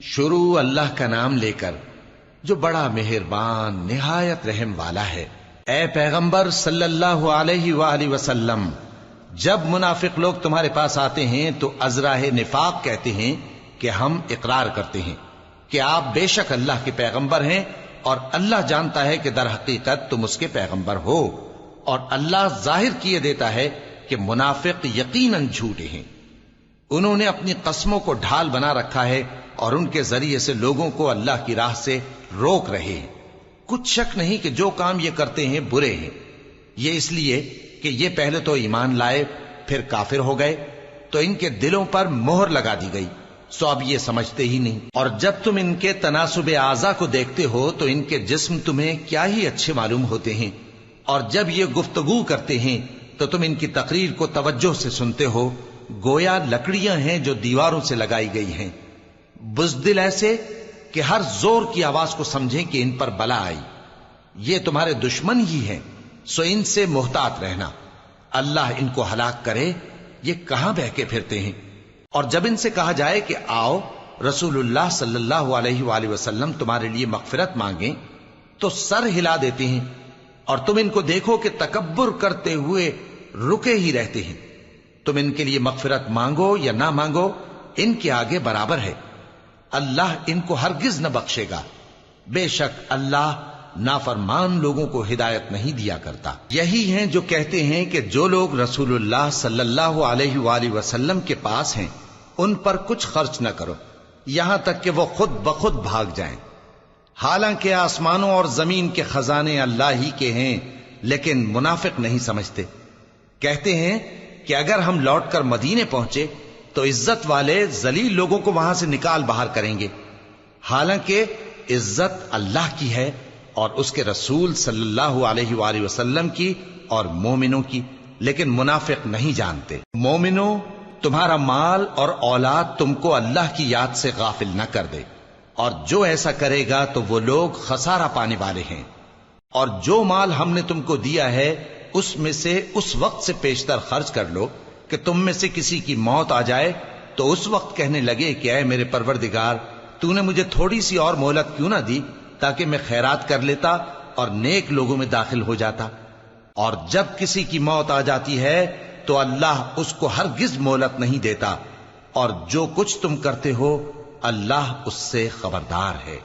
شروع اللہ کا نام لے کر جو بڑا مہربان نہایت رحم والا ہے۔ اے پیغمبر صلی اللہ علیہ وآلہ وسلم، جب منافق لوگ تمہارے پاس آتے ہیں تو ازراہ نفاق کہتے ہیں کہ ہم اقرار کرتے ہیں کہ آپ بے شک اللہ کے پیغمبر ہیں، اور اللہ جانتا ہے کہ در حقیقت تم اس کے پیغمبر ہو، اور اللہ ظاہر کیے دیتا ہے کہ منافق یقیناً جھوٹے ہیں۔ انہوں نے اپنی قسموں کو ڈھال بنا رکھا ہے اور ان کے ذریعے سے لوگوں کو اللہ کی راہ سے روک رہے ہیں۔ کچھ شک نہیں کہ جو کام یہ کرتے ہیں برے ہیں، یہ اس لیے کہ یہ پہلے تو ایمان لائے پھر کافر ہو گئے، تو ان کے دلوں پر مہر لگا دی گئی، سو اب یہ سمجھتے ہی نہیں۔ اور جب تم ان کے تناسب اعضاء کو دیکھتے ہو تو ان کے جسم تمہیں کیا ہی اچھے معلوم ہوتے ہیں، اور جب یہ گفتگو کرتے ہیں تو تم ان کی تقریر کو توجہ سے سنتے ہو، گویا لکڑیاں ہیں جو دیواروں سے لگائی گئی ہیں، بزدل ایسے کہ ہر زور کی آواز کو سمجھیں کہ ان پر بلا آئی۔ یہ تمہارے دشمن ہی ہیں، سو ان سے محتاط رہنا، اللہ ان کو ہلاک کرے، یہ کہاں بہکے پھرتے ہیں۔ اور جب ان سے کہا جائے کہ آؤ رسول اللہ صلی اللہ علیہ وآلہ وسلم تمہارے لیے مغفرت مانگیں، تو سر ہلا دیتے ہیں، اور تم ان کو دیکھو کہ تکبر کرتے ہوئے رکے ہی رہتے ہیں۔ تم ان کے لیے مغفرت مانگو یا نہ مانگو، ان کے آگے برابر ہے، اللہ ان کو ہرگز نہ بخشے گا، بے شک اللہ نافرمان لوگوں کو ہدایت نہیں دیا کرتا۔ یہی ہیں جو کہتے ہیں کہ جو لوگ رسول اللہ صلی اللہ علیہ وآلہ وسلم کے پاس ہیں ان پر کچھ خرچ نہ کرو یہاں تک کہ وہ خود بخود بھاگ جائیں، حالانکہ آسمانوں اور زمین کے خزانے اللہ ہی کے ہیں، لیکن منافق نہیں سمجھتے۔ کہتے ہیں کہ اگر ہم لوٹ کر مدینے پہنچے تو عزت والے ذلیل لوگوں کو وہاں سے نکال باہر کریں گے، حالانکہ عزت اللہ کی ہے اور اس کے رسول صلی اللہ علیہ وآلہ وسلم کی اور مومنوں کی، لیکن منافق نہیں جانتے۔ مومنوں، تمہارا مال اور اولاد تم کو اللہ کی یاد سے غافل نہ کر دے، اور جو ایسا کرے گا تو وہ لوگ خسارہ پانے والے ہیں۔ اور جو مال ہم نے تم کو دیا ہے اس میں سے اس وقت سے پیشتر خرچ کر لو کہ تم میں سے کسی کی موت آ جائے تو اس وقت کہنے لگے کہ اے میرے پروردگار، تو نے مجھے تھوڑی سی اور مہلت کیوں نہ دی تاکہ میں خیرات کر لیتا اور نیک لوگوں میں داخل ہو جاتا۔ اور جب کسی کی موت آ جاتی ہے تو اللہ اس کو ہرگز مہلت نہیں دیتا، اور جو کچھ تم کرتے ہو اللہ اس سے خبردار ہے۔